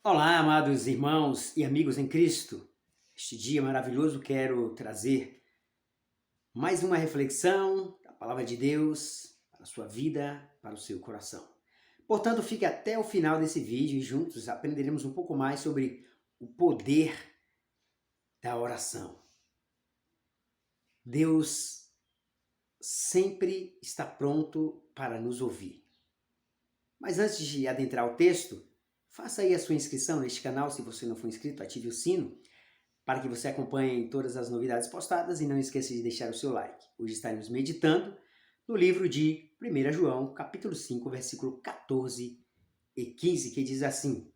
Olá, amados irmãos e amigos em Cristo. Este dia maravilhoso quero trazer mais uma reflexão da Palavra de Deus para a sua vida, para o seu coração. Portanto, fique até o final desse vídeo e juntos aprenderemos um pouco mais sobre o poder da oração. Deus sempre está pronto para nos ouvir. Mas antes de adentrar o texto, faça aí a sua inscrição neste canal, se você não for inscrito, ative o sino para que você acompanhe todas as novidades postadas e não esqueça de deixar o seu like. Hoje estaremos meditando no livro de 1 João, capítulo 5, versículo 14 e 15, que diz assim: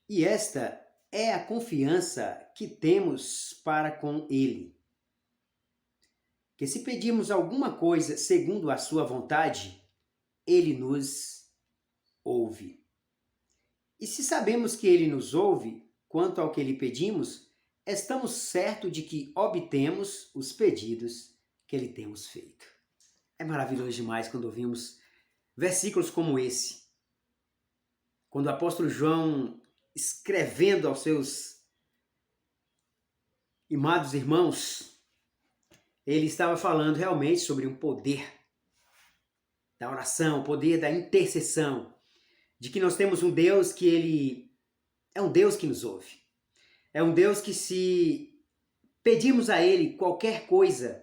E esta é a confiança que temos para com Ele, que se pedirmos alguma coisa segundo a sua vontade, Ele nos ouve. E se sabemos que Ele nos ouve, quanto ao que lhe pedimos, estamos certos de que obtemos os pedidos que lhe temos feito. É maravilhoso demais quando ouvimos versículos como esse. Quando o apóstolo João, escrevendo aos seus amados irmãos, ele estava falando realmente sobre um poder da oração, o poder da intercessão, de que nós temos um Deus que Ele é um Deus que nos ouve. É um Deus que, se pedirmos a Ele qualquer coisa,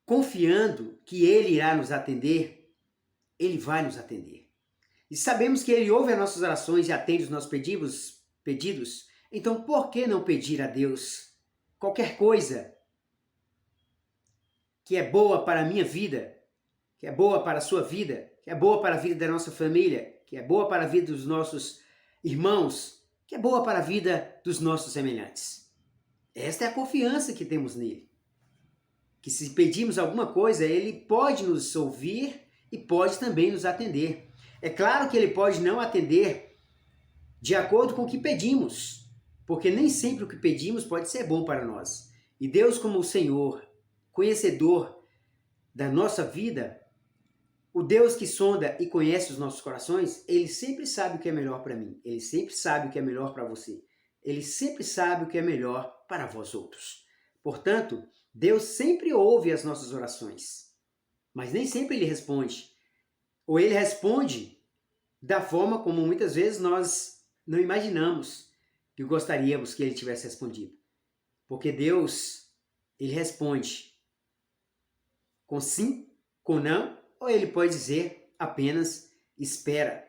confiando que Ele irá nos atender, Ele vai nos atender. E sabemos que Ele ouve as nossas orações e atende os nossos pedidos, então por que não pedir a Deus qualquer coisa que é boa para a minha vida, que é boa para a sua vida, que é boa para a vida da nossa família, que é boa para a vida dos nossos irmãos, que é boa para a vida dos nossos semelhantes? Esta é a confiança que temos nele. Que se pedimos alguma coisa, ele pode nos ouvir e pode também nos atender. É claro que ele pode não atender de acordo com o que pedimos, porque nem sempre o que pedimos pode ser bom para nós. E Deus, como o Senhor, conhecedor da nossa vida, o Deus que sonda e conhece os nossos corações, Ele sempre sabe o que é melhor para mim. Ele sempre sabe o que é melhor para você. Ele sempre sabe o que é melhor para vós outros. Portanto, Deus sempre ouve as nossas orações, mas nem sempre Ele responde. Ou Ele responde da forma como muitas vezes nós não imaginamos que gostaríamos que Ele tivesse respondido. Porque Deus, Ele responde com sim, com não, ou Ele pode dizer apenas espera.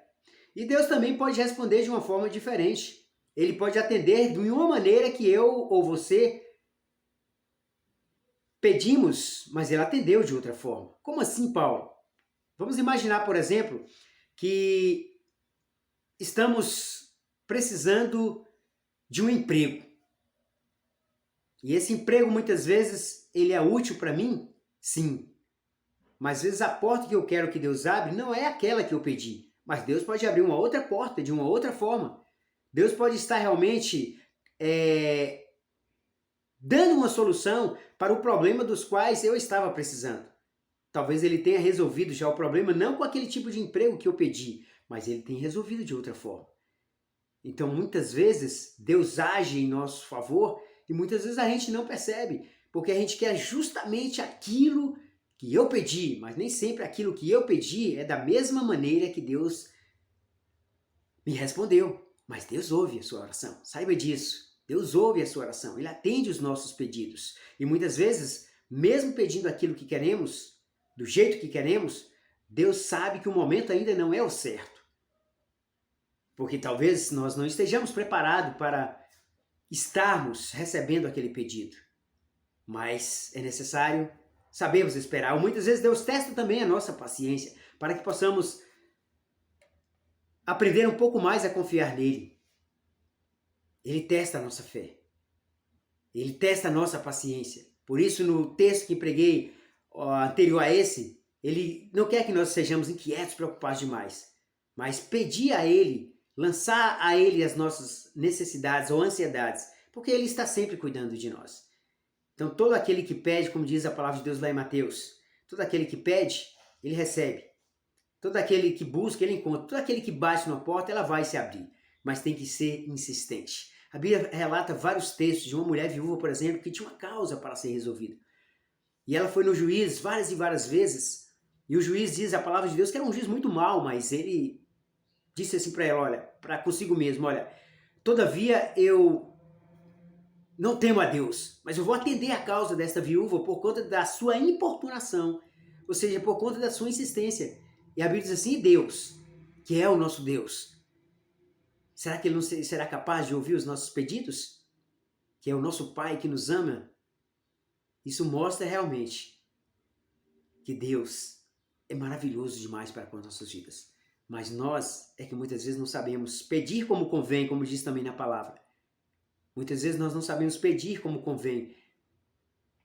E Deus também pode responder de uma forma diferente. Ele pode atender de uma maneira que eu ou você pedimos, mas Ele atendeu de outra forma. Como assim, Paulo? Vamos imaginar, por exemplo, que estamos precisando de um emprego. E esse emprego, muitas vezes, ele é útil para mim? Sim. Mas às vezes a porta que eu quero que Deus abra não é aquela que eu pedi. Mas Deus pode abrir uma outra porta de uma outra forma. Deus pode estar realmente dando uma solução para o problema dos quais eu estava precisando. Talvez Ele tenha resolvido já o problema não com aquele tipo de emprego que eu pedi, mas Ele tem resolvido de outra forma. Então muitas vezes Deus age em nosso favor e muitas vezes a gente não percebe, porque a gente quer justamente aquilo que eu pedi, mas nem sempre aquilo que eu pedi é da mesma maneira que Deus me respondeu. Mas Deus ouve a sua oração, saiba disso. Deus ouve a sua oração, Ele atende os nossos pedidos. E muitas vezes, mesmo pedindo aquilo que queremos, do jeito que queremos, Deus sabe que o momento ainda não é o certo. Porque talvez nós não estejamos preparados para estarmos recebendo aquele pedido. Mas é necessário sabemos esperar. Ou muitas vezes Deus testa também a nossa paciência para que possamos aprender um pouco mais a confiar nele. Ele testa a nossa fé. Ele testa a nossa paciência. Por isso, no texto que preguei anterior a esse, ele não quer que nós sejamos inquietos, preocupados demais, mas pedir a ele, lançar a ele as nossas necessidades ou ansiedades, porque ele está sempre cuidando de nós. Então, todo aquele que pede, como diz a palavra de Deus lá em Mateus, todo aquele que pede, ele recebe. Todo aquele que busca, ele encontra. Todo aquele que bate na porta, ela vai se abrir. Mas tem que ser insistente. A Bíblia relata vários textos de uma mulher viúva, por exemplo, que tinha uma causa para ser resolvida. E ela foi no juiz várias e várias vezes. E o juiz diz a palavra de Deus que era um juiz muito mau, mas ele disse assim para ela, olha, para consigo mesmo, olha, todavia eu não temo a Deus, mas eu vou atender a causa desta viúva por conta da sua importunação, ou seja, por conta da sua insistência. E a Bíblia diz assim, Deus, que é o nosso Deus, será que ele não será capaz de ouvir os nossos pedidos? Que é o nosso Pai que nos ama? Isso mostra realmente que Deus é maravilhoso demais para com as nossas vidas. Mas nós é que muitas vezes não sabemos pedir como convém, como diz também na palavra. Muitas vezes nós não sabemos pedir como convém.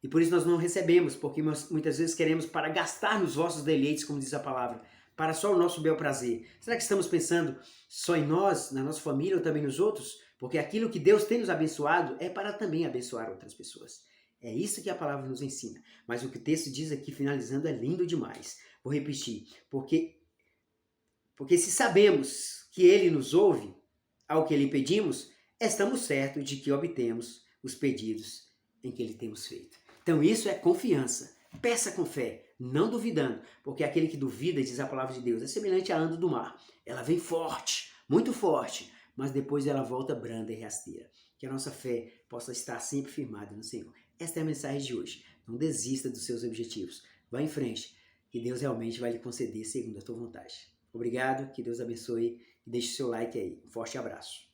E por isso nós não recebemos, porque nós muitas vezes queremos para gastar nos vossos deleites, como diz a palavra, para só o nosso bel prazer. Será que estamos pensando só em nós, na nossa família ou também nos outros? Porque aquilo que Deus tem nos abençoado é para também abençoar outras pessoas. É isso que a palavra nos ensina. Mas o que o texto diz aqui, finalizando, é lindo demais. Vou repetir. Porque se sabemos que Ele nos ouve ao que lhe pedimos, estamos certos de que obtemos os pedidos em que lhe temos feito. Então isso é confiança. Peça com fé, não duvidando, porque aquele que duvida, diz a palavra de Deus, é semelhante à onda do mar. Ela vem forte, muito forte, mas depois ela volta branda e rasteira. Que a nossa fé possa estar sempre firmada no Senhor. Esta é a mensagem de hoje. Não desista dos seus objetivos. Vá em frente, que Deus realmente vai lhe conceder segundo a tua vontade. Obrigado, que Deus abençoe e deixe o seu like aí. Um forte abraço.